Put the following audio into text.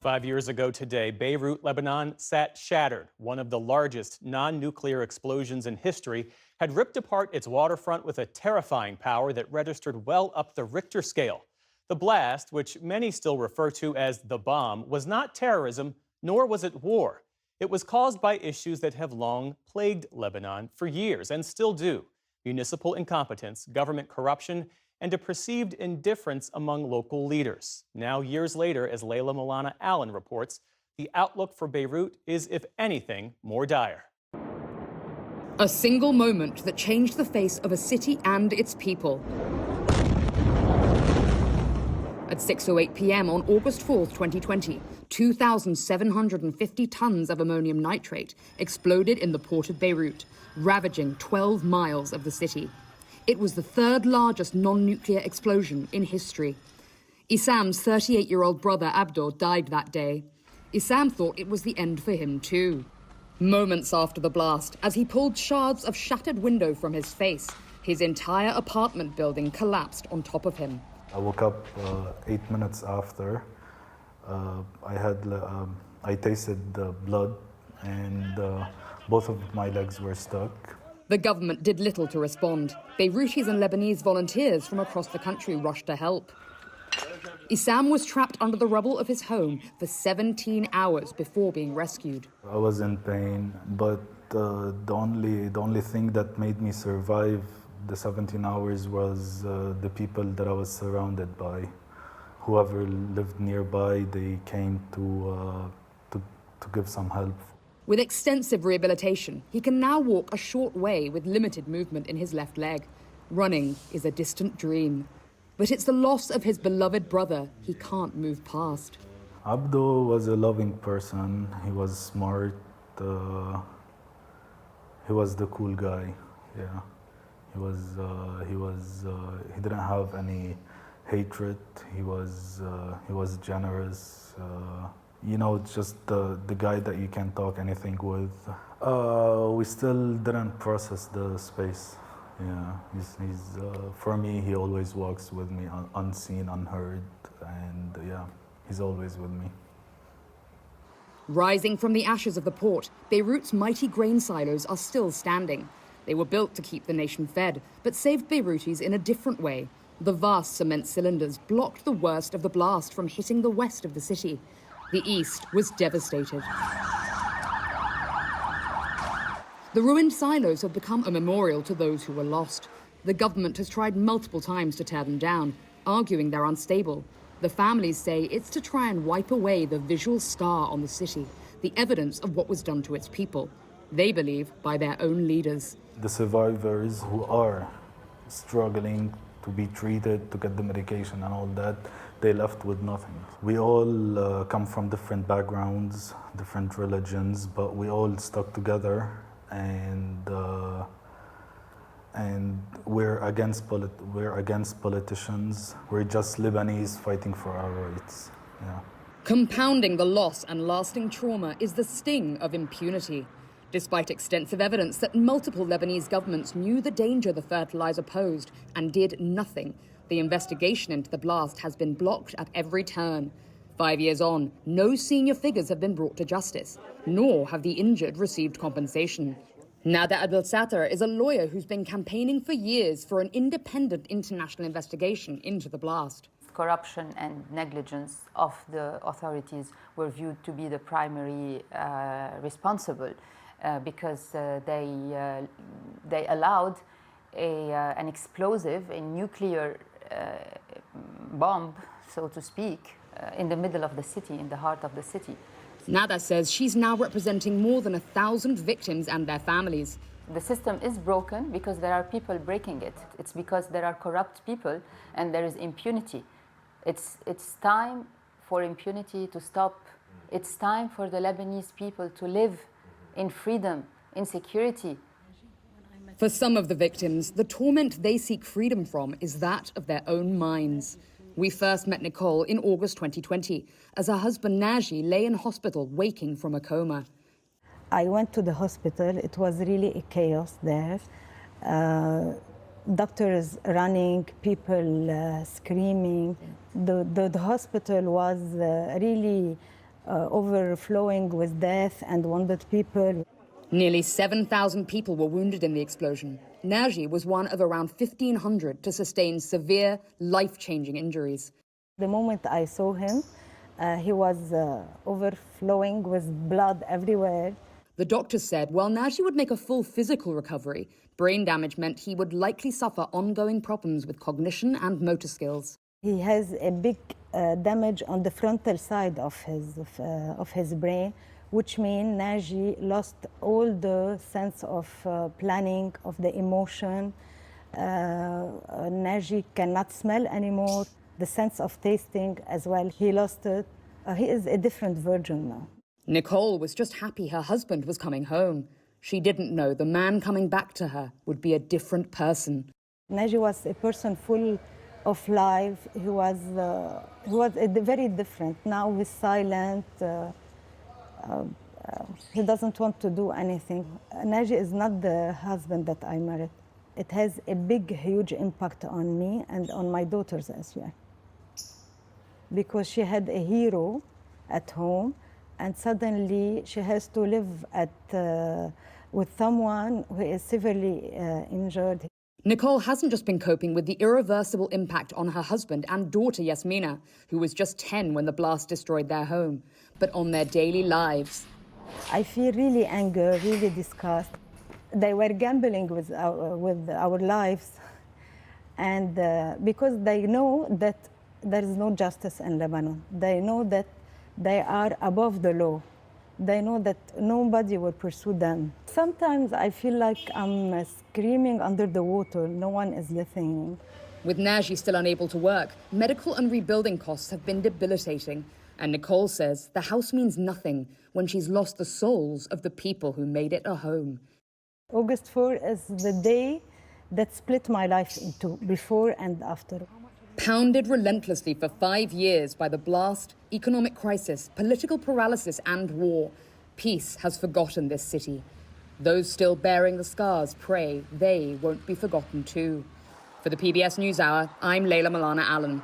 5 years ago today, Beirut, Lebanon, sat shattered. One of the largest non nuclear explosions in history had ripped apart its waterfront with a terrifying power that registered well up the Richter scale. The blast, which many still refer to as the bomb, was not terrorism, nor was it war. It was caused by issues that have long plagued Lebanon for years and still do: municipal incompetence, government corruption, and a perceived indifference among local leaders. Now, years later, as Layla Milana Allen reports, the outlook for Beirut is, if anything, more dire. A single moment that changed the face of a city and its people. At 6:08 p.m. on August 4th, 2020, 2,750 tons of ammonium nitrate exploded in the port of Beirut, ravaging 12 miles of the city. It was the third largest non-nuclear explosion in history. Issam's 38-year-old brother Abdo died that day. Issam thought it was the end for him too. Moments after the blast, as he pulled shards of shattered window from his face, his entire apartment building collapsed on top of him. I woke up 8 minutes after. I tasted the blood, and both of my legs were stuck. The government did little to respond. Beirutis and Lebanese volunteers from across the country rushed to help. Issam was trapped under the rubble of his home for 17 hours before being rescued. I was in pain, but the only thing that made me survive the 17 hours was the people that I was surrounded by. Whoever lived nearby, they came to give some help. With extensive rehabilitation, he can now walk a short way with limited movement in his left leg. Running is a distant dream. But it's the loss of his beloved brother he can't move past. Abdo was a loving person. He was smart. He was the cool guy. Yeah, he didn't have any hatred. He was generous. Just the guy that you can talk anything with. We still didn't process the space. Yeah, he's for me, he always walks with me unseen, unheard, and yeah, he's always with me. Rising from the ashes of the port, Beirut's mighty grain silos are still standing. They were built to keep the nation fed, but saved Beirutis in a different way. The vast cement cylinders blocked the worst of the blast from hitting the west of the city. The east was devastated. The ruined silos have become a memorial to those who were lost. The government has tried multiple times to tear them down, arguing they're unstable. The families say it's to try and wipe away the visual scar on the city, the evidence of what was done to its people. They believe by their own leaders. The survivors who are struggling to be treated, to get the medication and all that, they left with nothing. We all come from different backgrounds, different religions, but we all stuck together, and we're against politicians. We're just Lebanese fighting for our rights. Yeah. Compounding the loss and lasting trauma is the sting of impunity. Despite extensive evidence that multiple Lebanese governments knew the danger the fertilizer posed and did nothing, the investigation into the blast has been blocked at every turn. 5 years on, no senior figures have been brought to justice, nor have the injured received compensation. Nada Abdel Sattar is a lawyer who's been campaigning for years for an independent international investigation into the blast. Corruption and negligence of the authorities were viewed to be the primary responsible because they allowed an explosive, a nuclear bomb, so to speak, in the middle of the city, in the heart of the city. Nada says she's now representing more than 1,000 victims and their families. The system is broken because there are people breaking it. It's because there are corrupt people and there is impunity. It's time for impunity to stop. It's time for the Lebanese people to live in freedom, in security. For some of the victims, the torment they seek freedom from is that of their own minds. We first met Nicole in August 2020, as her husband Naji lay in hospital waking from a coma. I went to the hospital. It was really a chaos there. Doctors running, people screaming. The hospital was really overflowing with death and wounded people. Nearly 7,000 people were wounded in the explosion. Naji was one of around 1,500 to sustain severe, life-changing injuries. The moment I saw him, he was overflowing with blood everywhere. The doctors said while Naji would make a full physical recovery, brain damage meant he would likely suffer ongoing problems with cognition and motor skills. He has a big damage on the frontal side of his brain, which means Naji lost all the sense of planning, of the emotion. Naji cannot smell anymore, the sense of tasting as well. He lost it. He is a different version now. Nicole was just happy her husband was coming home. She didn't know the man coming back to her would be a different person. Naji was a person full of life. He was very different. Now he's silent. He doesn't want to do anything. Naji is not the husband that I married. It has a big, huge impact on me and on my daughters as well. Because she had a hero at home, and suddenly she has to live with someone who is severely injured. Nicole hasn't just been coping with the irreversible impact on her husband and daughter Yasmina, who was just 10 when the blast destroyed their home, but on their daily lives. I feel really anger, really disgust. They were gambling with our lives, and because they know that there is no justice in Lebanon. They know that they are above the law. They know that nobody will pursue them. Sometimes I feel like I'm screaming under the water. No one is listening. With Naji still unable to work, medical and rebuilding costs have been debilitating. And Nicole says the house means nothing when she's lost the souls of the people who made it a home. August 4 is the day that split my life into before and after. Pounded relentlessly for 5 years by the blast, economic crisis, political paralysis and war, peace has forgotten this city. Those still bearing the scars pray they won't be forgotten too. For the PBS NewsHour, I'm Layla Milana Allen.